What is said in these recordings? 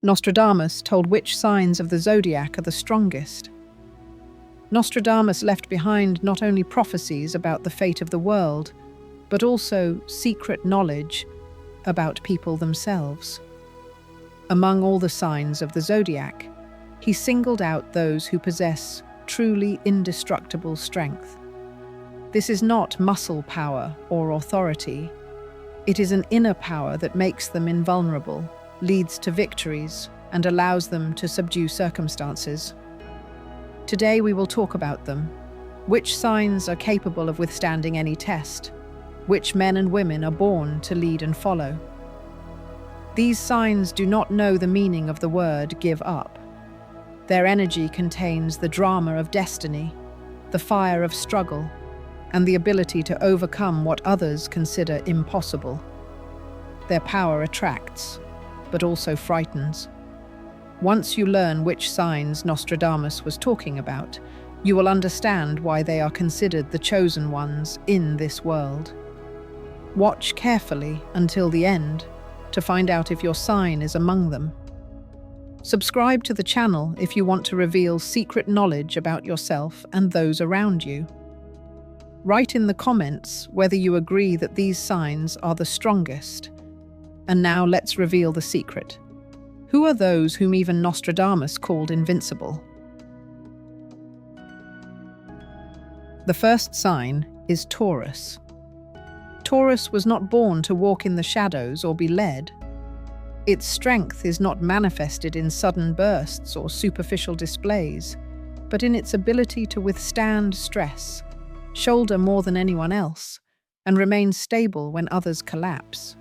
Nostradamus told which signs of the zodiac are the strongest. Nostradamus left behind not only prophecies about the fate of the world, but also secret knowledge about people themselves. Among all the signs of the zodiac, he singled out those who possess truly indestructible strength. This is not muscle power or authority. It is an inner power that makes them invulnerable, leads to victories, and allows them to subdue circumstances. Today we will talk about them. Which signs are capable of withstanding any test? Which men and women are born to lead and follow? These signs do not know the meaning of the word give up. Their energy contains the drama of destiny, the fire of struggle, and the ability to overcome what others consider impossible. Their power attracts, but also frightens. Once you learn which signs Nostradamus was talking about, you will understand why they are considered the chosen ones in this world. Watch carefully until the end to find out if your sign is among them. Subscribe to the channel if you want to reveal secret knowledge about yourself and those around you. Write in the comments whether you agree that these signs are the strongest. And now let's reveal the secret. Who are those whom even Nostradamus called invincible? The first sign is Taurus. Taurus was not born to walk in the shadows or be led. Its strength is not manifested in sudden bursts or superficial displays, but in its ability to withstand stress, shoulder more than anyone else, and remain stable when others collapse.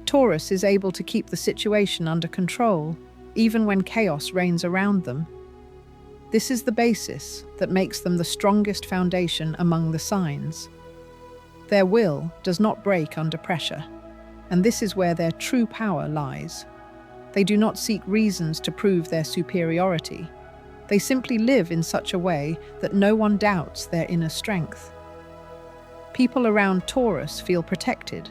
Taurus is able to keep the situation under control, even when chaos reigns around them. This is the basis that makes them the strongest foundation among the signs. Their will does not break under pressure, and this is where their true power lies. They do not seek reasons to prove their superiority. They simply live in such a way that no one doubts their inner strength. People around Taurus feel protected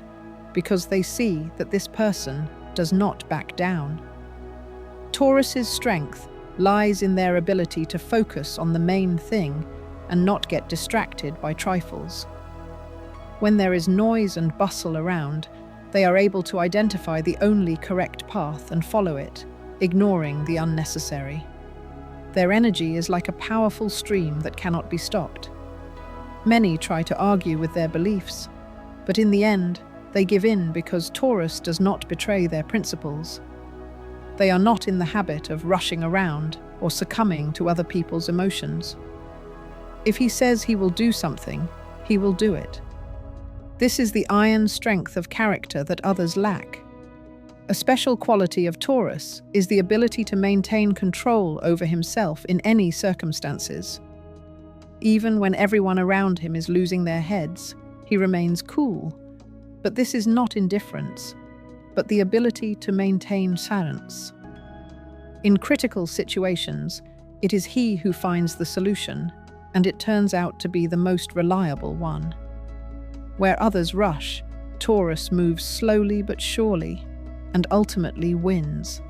because they see that this person does not back down. Taurus's strength lies in their ability to focus on the main thing and not get distracted by trifles. When there is noise and bustle around, they are able to identify the only correct path and follow it, ignoring the unnecessary. Their energy is like a powerful stream that cannot be stopped. Many try to argue with their beliefs, but in the end, they give in because Taurus does not betray their principles. They are not in the habit of rushing around or succumbing to other people's emotions. If he says he will do something, he will do it. This is the iron strength of character that others lack. A special quality of Taurus is the ability to maintain control over himself in any circumstances. Even when everyone around him is losing their heads, he remains cool. But this is not indifference, but the ability to maintain silence. In critical situations, it is he who finds the solution, and it turns out to be the most reliable one. Where others rush, Taurus moves slowly but surely, and ultimately wins.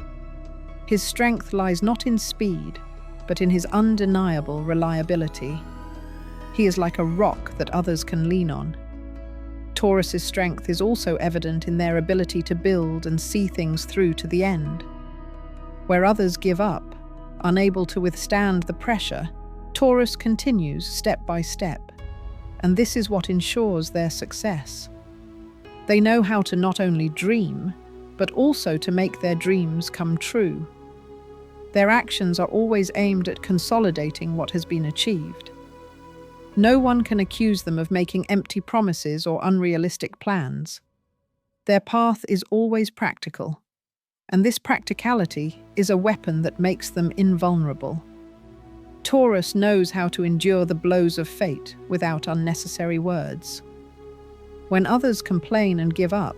His strength lies not in speed, but in his undeniable reliability. He is like a rock that others can lean on. Taurus's strength is also evident in their ability to build and see things through to the end. Where others give up, unable to withstand the pressure, Taurus continues step by step, and this is what ensures their success. They know how to not only dream, but also to make their dreams come true. Their actions are always aimed at consolidating what has been achieved. No one can accuse them of making empty promises or unrealistic plans. Their path is always practical, and this practicality is a weapon that makes them invulnerable. Taurus knows how to endure the blows of fate without unnecessary words. When others complain and give up,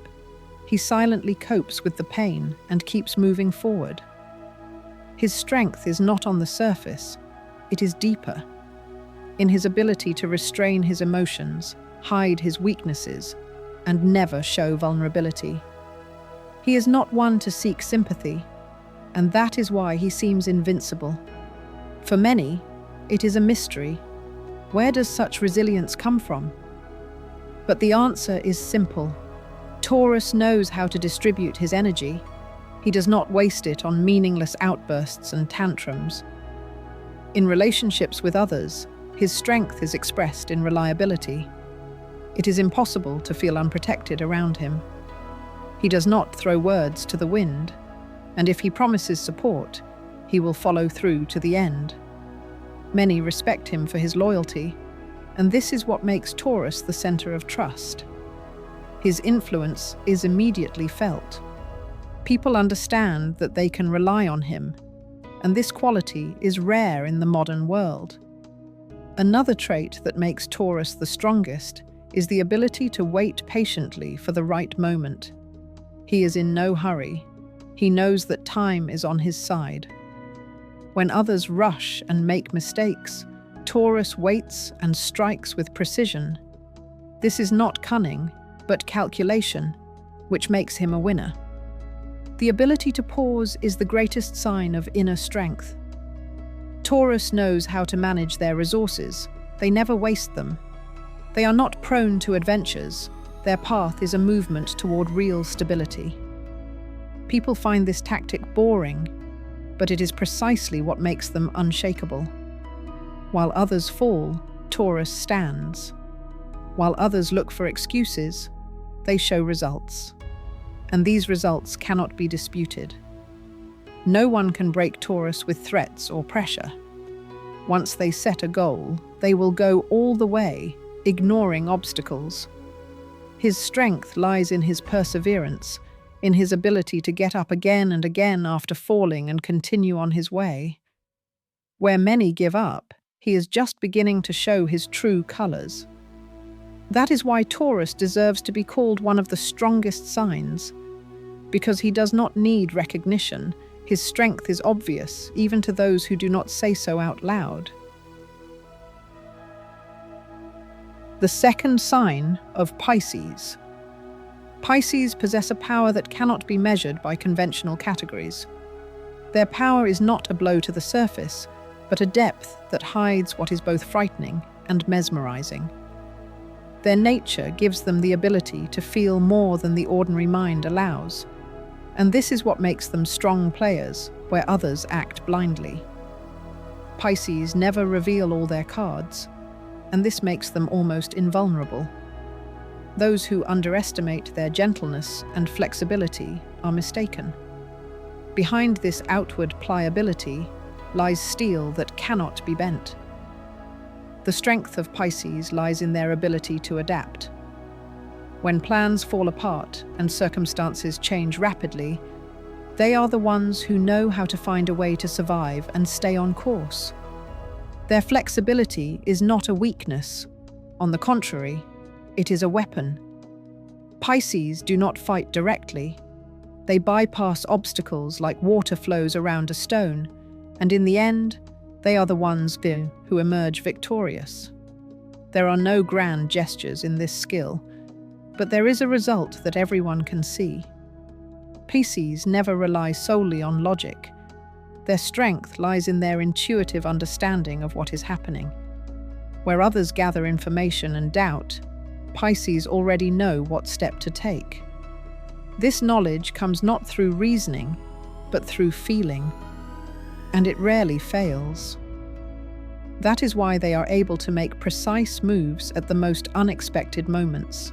he silently copes with the pain and keeps moving forward. His strength is not on the surface, it is deeper. In his ability to restrain his emotions, hide his weaknesses, and never show vulnerability. He is not one to seek sympathy, and that is why he seems invincible. For many, it is a mystery. Where does such resilience come from? But the answer is simple. Taurus knows how to distribute his energy. He does not waste it on meaningless outbursts and tantrums. In relationships with others, his strength is expressed in reliability. It is impossible to feel unprotected around him. He does not throw words to the wind, and if he promises support, he will follow through to the end. Many respect him for his loyalty, and this is what makes Taurus the center of trust. His influence is immediately felt. People understand that they can rely on him, and this quality is rare in the modern world. Another trait that makes Taurus the strongest is the ability to wait patiently for the right moment. He is in no hurry. He knows that time is on his side. When others rush and make mistakes, Taurus waits and strikes with precision. This is not cunning, but calculation, which makes him a winner. The ability to pause is the greatest sign of inner strength. Taurus knows how to manage their resources. They never waste them. They are not prone to adventures. Their path is a movement toward real stability. People find this tactic boring, but it is precisely what makes them unshakable. While others fall, Taurus stands. While others look for excuses, they show results. And these results cannot be disputed. No one can break Taurus with threats or pressure. Once they set a goal, they will go all the way, ignoring obstacles. His strength lies in his perseverance, in his ability to get up again and again after falling and continue on his way. Where many give up, he is just beginning to show his true colors. That is why Taurus deserves to be called one of the strongest signs. Because he does not need recognition, his strength is obvious, even to those who do not say so out loud. The second sign of Pisces. Pisces possess a power that cannot be measured by conventional categories. Their power is not a blow to the surface, but a depth that hides what is both frightening and mesmerizing. Their nature gives them the ability to feel more than the ordinary mind allows, and this is what makes them strong players where others act blindly. Pisces never reveal all their cards, and this makes them almost invulnerable. Those who underestimate their gentleness and flexibility are mistaken. Behind this outward pliability lies steel that cannot be bent. The strength of Pisces lies in their ability to adapt. When plans fall apart and circumstances change rapidly, they are the ones who know how to find a way to survive and stay on course. Their flexibility is not a weakness. On the contrary, it is a weapon. Pisces do not fight directly. They bypass obstacles like water flows around a stone, and in the end, they are the ones who emerge victorious. There are no grand gestures in this skill, but there is a result that everyone can see. Pisces never rely solely on logic. Their strength lies in their intuitive understanding of what is happening. Where others gather information and doubt, Pisces already know what step to take. This knowledge comes not through reasoning, but through feeling, and it rarely fails. That is why they are able to make precise moves at the most unexpected moments.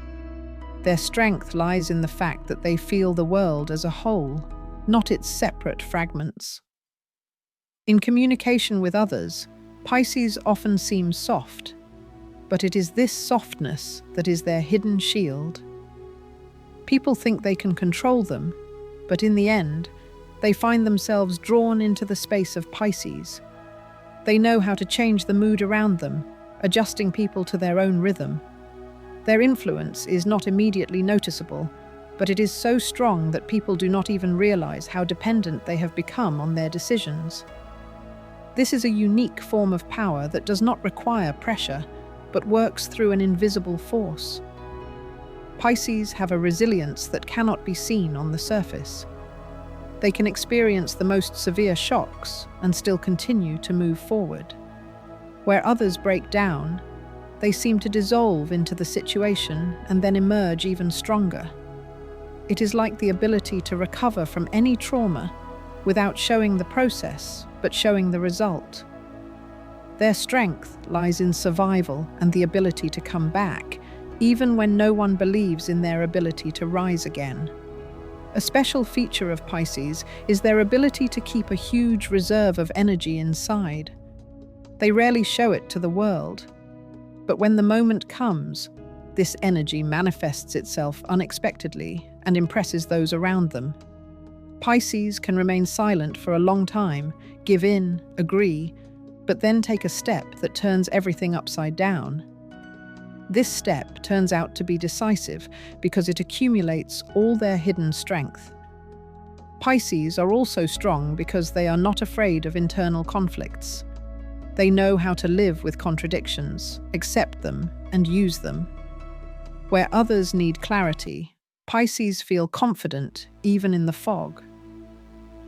Their strength lies in the fact that they feel the world as a whole, not its separate fragments. In communication with others, Pisces often seem soft, but it is this softness that is their hidden shield. People think they can control them, but in the end, they find themselves drawn into the space of Pisces. They know how to change the mood around them, adjusting people to their own rhythm. Their influence is not immediately noticeable, but it is so strong that people do not even realize how dependent they have become on their decisions. This is a unique form of power that does not require pressure, but works through an invisible force. Pisces have a resilience that cannot be seen on the surface. They can experience the most severe shocks and still continue to move forward. Where others break down, they seem to dissolve into the situation and then emerge even stronger. It is like the ability to recover from any trauma without showing the process, but showing the result. Their strength lies in survival and the ability to come back, even when no one believes in their ability to rise again. A special feature of Pisces is their ability to keep a huge reserve of energy inside. They rarely show it to the world, but when the moment comes, this energy manifests itself unexpectedly and impresses those around them. Pisces can remain silent for a long time, give in, agree, but then take a step that turns everything upside down. This step turns out to be decisive because it accumulates all their hidden strength. Pisces are also strong because they are not afraid of internal conflicts. They know how to live with contradictions, accept them, and use them. Where others need clarity, Pisces feel confident even in the fog.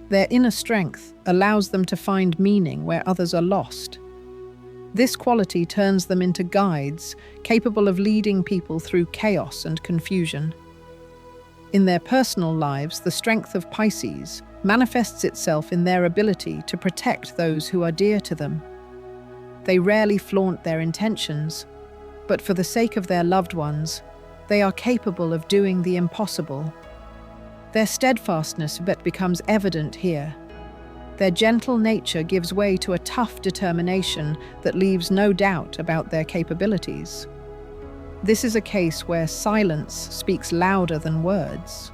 Their inner strength allows them to find meaning where others are lost. This quality turns them into guides, capable of leading people through chaos and confusion. In their personal lives, the strength of Pisces manifests itself in their ability to protect those who are dear to them. They rarely flaunt their intentions, but for the sake of their loved ones, they are capable of doing the impossible. Their steadfastness becomes evident here. Their gentle nature gives way to a tough determination that leaves no doubt about their capabilities. This is a case where silence speaks louder than words.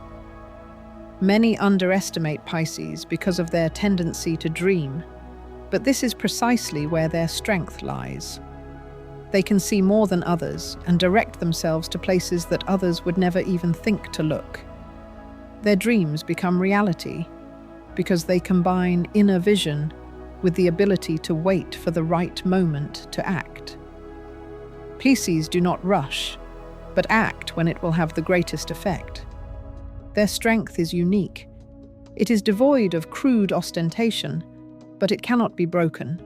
Many underestimate Pisces because of their tendency to dream, but this is precisely where their strength lies. They can see more than others and direct themselves to places that others would never even think to look. Their dreams become reality because they combine inner vision with the ability to wait for the right moment to act. Pisces do not rush, but act when it will have the greatest effect. Their strength is unique. It is devoid of crude ostentation, but it cannot be broken.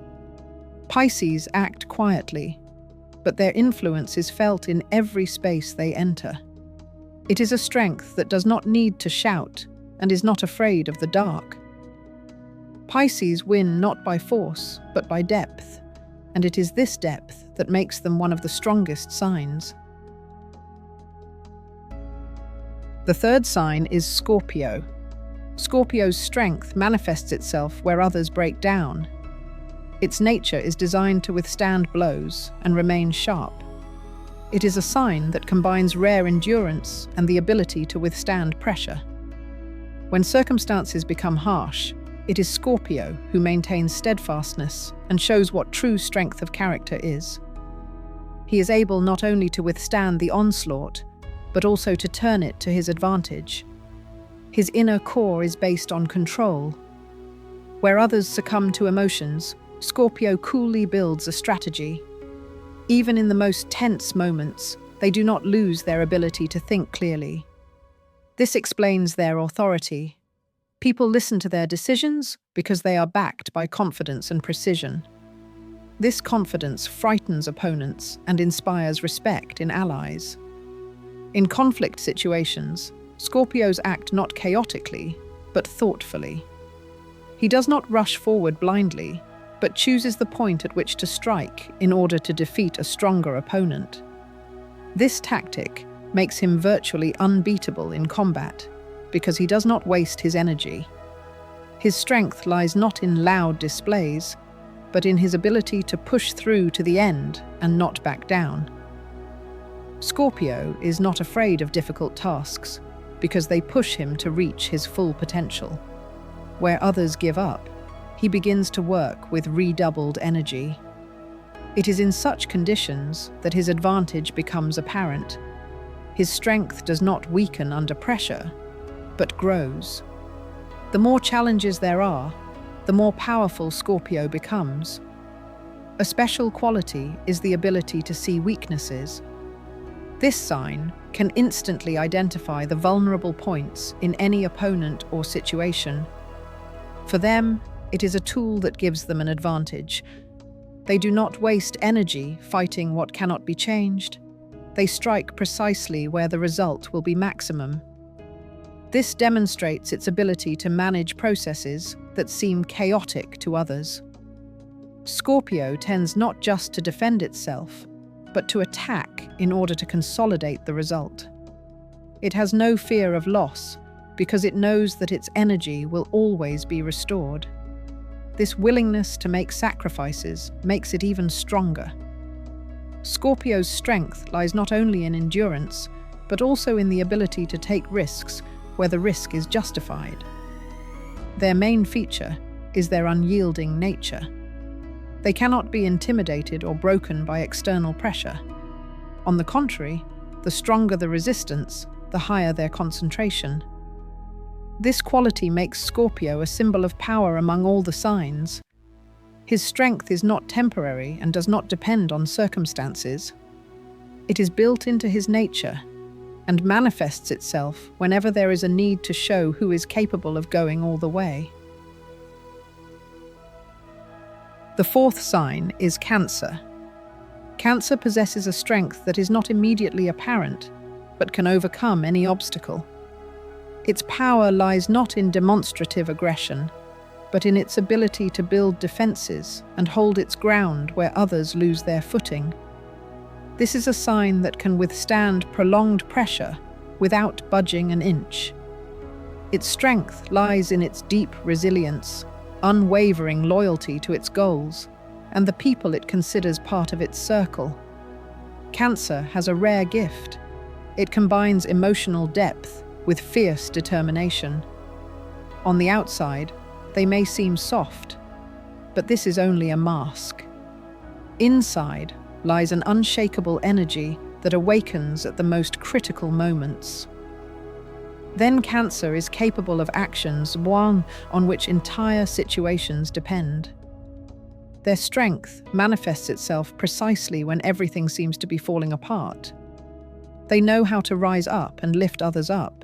Pisces act quietly, but their influence is felt in every space they enter. It is a strength that does not need to shout and is not afraid of the dark. Pisces win not by force, but by depth, and it is this depth that makes them one of the strongest signs. The third sign is Scorpio. Scorpio's strength manifests itself where others break down. Its nature is designed to withstand blows and remain sharp. It is a sign that combines rare endurance and the ability to withstand pressure. When circumstances become harsh, it is Scorpio who maintains steadfastness and shows what true strength of character is. He is able not only to withstand the onslaught, but also to turn it to his advantage. His inner core is based on control. Where others succumb to emotions, Scorpio coolly builds a strategy. Even in the most tense moments, they do not lose their ability to think clearly. This explains their authority. People listen to their decisions because they are backed by confidence and precision. This confidence frightens opponents and inspires respect in allies. In conflict situations, Scorpios act not chaotically, but thoughtfully. He does not rush forward blindly, but chooses the point at which to strike in order to defeat a stronger opponent. This tactic makes him virtually unbeatable in combat, because he does not waste his energy. His strength lies not in loud displays, but in his ability to push through to the end and not back down. Scorpio is not afraid of difficult tasks, because they push him to reach his full potential. Where others give up, he begins to work with redoubled energy. It is in such conditions that his advantage becomes apparent. His strength does not weaken under pressure, but grows. The more challenges there are, the more powerful Scorpio becomes. A special quality is the ability to see weaknesses. This sign can instantly identify the vulnerable points in any opponent or situation For them, it is a tool that gives them an advantage. They do not waste energy fighting what cannot be changed. They strike precisely where the result will be maximum. This demonstrates its ability to manage processes that seem chaotic to others. Scorpio tends not just to defend itself, but to attack in order to consolidate the result. It has no fear of loss because it knows that its energy will always be restored. This willingness to make sacrifices makes it even stronger. Scorpio's strength lies not only in endurance, but also in the ability to take risks where the risk is justified. Their main feature is their unyielding nature. They cannot be intimidated or broken by external pressure. On the contrary, the stronger the resistance, the higher their concentration. This quality makes Scorpio a symbol of power among all the signs. His strength is not temporary and does not depend on circumstances. It is built into his nature and manifests itself whenever there is a need to show who is capable of going all the way. The fourth sign is Cancer. Cancer possesses a strength that is not immediately apparent, but can overcome any obstacle. Its power lies not in demonstrative aggression, but in its ability to build defenses and hold its ground where others lose their footing. This is a sign that can withstand prolonged pressure without budging an inch. Its strength lies in its deep resilience, unwavering loyalty to its goals, and the people it considers part of its circle. Cancer has a rare gift. It combines emotional depth with fierce determination. On the outside, they may seem soft, but this is only a mask. Inside lies an unshakable energy that awakens at the most critical moments. Then Cancer is capable of actions on which entire situations depend. Their strength manifests itself precisely when everything seems to be falling apart. They know how to rise up and lift others up.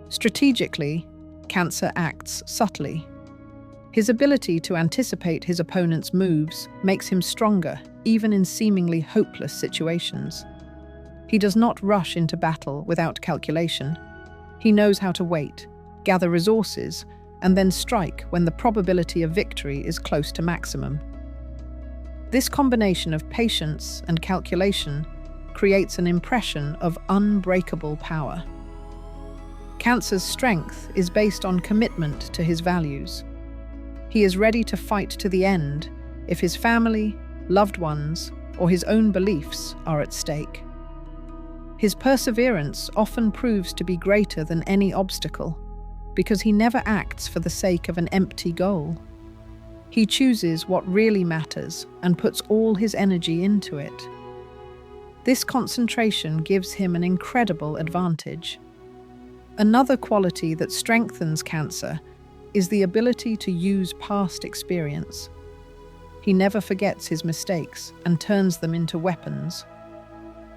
Strategically, Cancer acts subtly. His ability to anticipate his opponent's moves makes him stronger, even in seemingly hopeless situations. He does not rush into battle without calculation. He knows how to wait, gather resources, and then strike when the probability of victory is close to maximum. This combination of patience and calculation creates an impression of unbreakable power. Cancer's strength is based on commitment to his values. He is ready to fight to the end if his family, loved ones, or his own beliefs are at stake. His perseverance often proves to be greater than any obstacle, because he never acts for the sake of an empty goal. He chooses what really matters and puts all his energy into it. This concentration gives him an incredible advantage. Another quality that strengthens Cancer is the ability to use past experience. He never forgets his mistakes and turns them into weapons.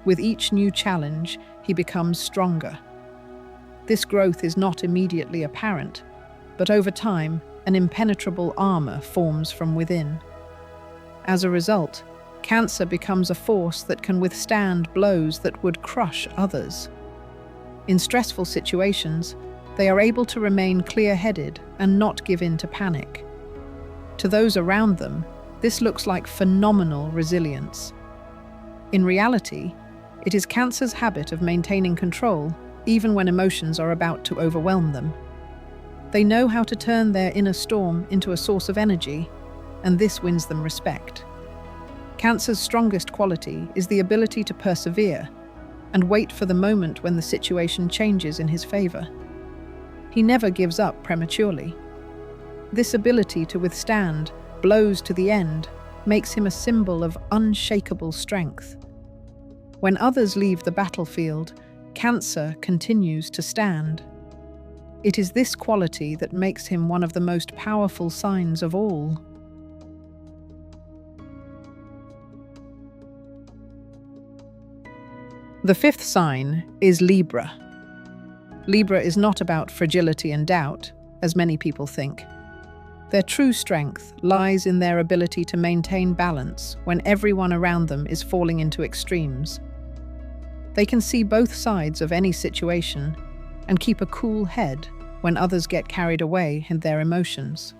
With each new challenge, he becomes stronger. This growth is not immediately apparent, but over time, an impenetrable armor forms from within. As a result, Cancer becomes a force that can withstand blows that would crush others. In stressful situations, they are able to remain clear-headed and not give in to panic. To those around them, this looks like phenomenal resilience. In reality, it is Cancer's habit of maintaining control even when emotions are about to overwhelm them. They know how to turn their inner storm into a source of energy, and this wins them respect. Cancer's strongest quality is the ability to persevere and wait for the moment when the situation changes in his favor. He never gives up prematurely. This ability to withstand blows to the end makes him a symbol of unshakable strength. When others leave the battlefield, Cancer continues to stand. It is this quality that makes him one of the most powerful signs of all. The fifth sign is Libra. Libra is not about fragility and doubt, as many people think. Their true strength lies in their ability to maintain balance when everyone around them is falling into extremes. They can see both sides of any situation and keep a cool head when others get carried away in their emotions.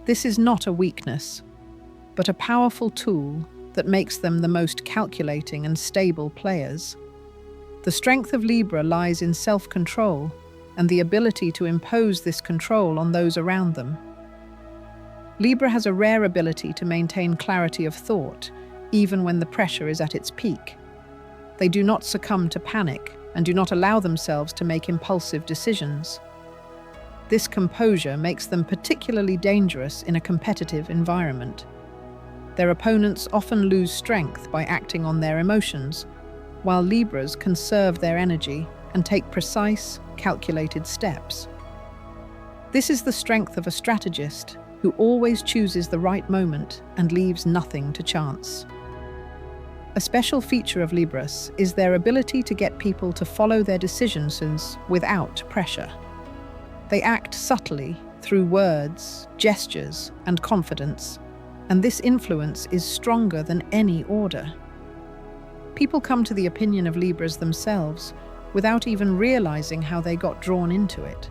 This is not a weakness, but a powerful tool that makes them the most calculating and stable players. The strength of Libra lies in self-control and the ability to impose this control on those around them. Libra has a rare ability to maintain clarity of thought, even when the pressure is at its peak. They do not succumb to panic and do not allow themselves to make impulsive decisions. This composure makes them particularly dangerous in a competitive environment. Their opponents often lose strength by acting on their emotions, while Libras conserve their energy and take precise, calculated steps. This is the strength of a strategist who always chooses the right moment and leaves nothing to chance. A special feature of Libras is their ability to get people to follow their decisions without pressure. They act subtly through words, gestures, and confidence, and this influence is stronger than any order. People come to the opinion of Libras themselves without even realizing how they got drawn into it.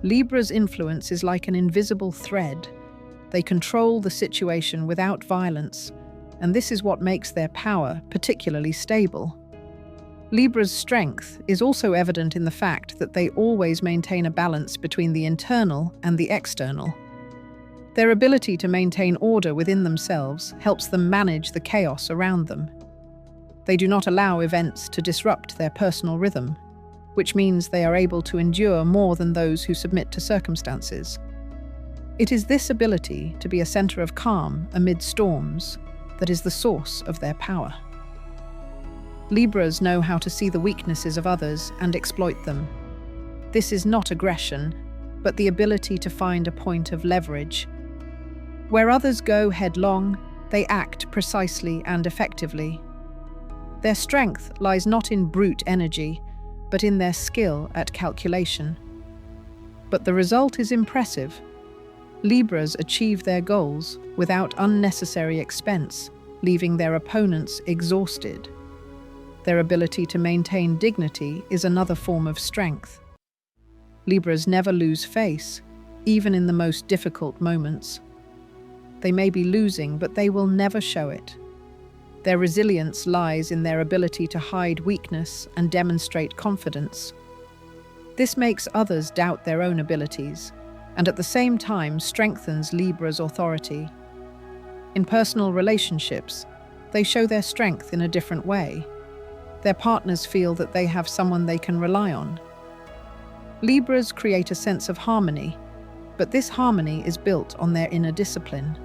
Libra's influence is like an invisible thread. They control the situation without violence, and this is what makes their power particularly stable. Libra's strength is also evident in the fact that they always maintain a balance between the internal and the external. Their ability to maintain order within themselves helps them manage the chaos around them. They do not allow events to disrupt their personal rhythm, which means they are able to endure more than those who submit to circumstances. It is this ability to be a center of calm amid storms that is the source of their power. Libras know how to see the weaknesses of others and exploit them. This is not aggression, but the ability to find a point of leverage. Where others go headlong, they act precisely and effectively. Their strength lies not in brute energy, but in their skill at calculation. But the result is impressive. Libras achieve their goals without unnecessary expense, leaving their opponents exhausted. Their ability to maintain dignity is another form of strength. Libras never lose face, even in the most difficult moments. They may be losing, but they will never show it. Their resilience lies in their ability to hide weakness and demonstrate confidence. This makes others doubt their own abilities, and at the same time strengthens Libra's authority. In personal relationships, they show their strength in a different way. Their partners feel that they have someone they can rely on. Libras create a sense of harmony, but this harmony is built on their inner discipline.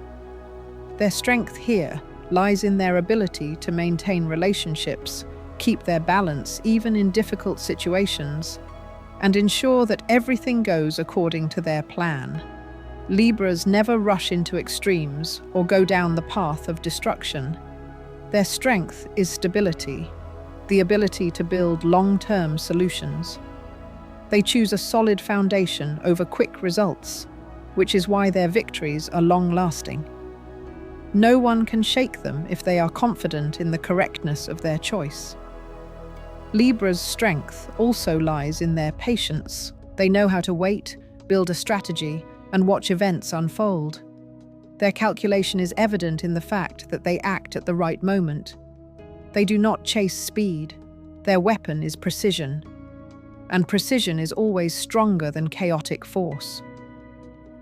Their strength here lies in their ability to maintain relationships, keep their balance even in difficult situations, and ensure that everything goes according to their plan. Libras never rush into extremes or go down the path of destruction. Their strength is stability, the ability to build long-term solutions. They choose a solid foundation over quick results, which is why their victories are long-lasting. No one can shake them if they are confident in the correctness of their choice. Libra's strength also lies in their patience. They know how to wait, build a strategy, and watch events unfold. Their calculation is evident in the fact that they act at the right moment. They do not chase speed. Their weapon is precision, and precision is always stronger than chaotic force.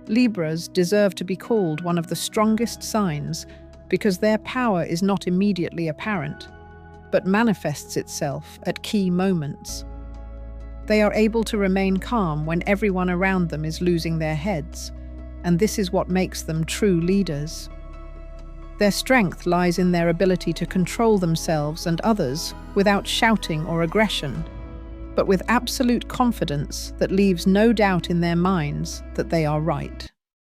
Libras deserve to be called one of the strongest signs because their power is not immediately apparent, but manifests itself at key moments. They are able to remain calm when everyone around them is losing their heads, and this is what makes them true leaders. Their strength lies in their ability to control themselves and others without shouting or aggression, but with absolute confidence that leaves no doubt in their minds that they are right.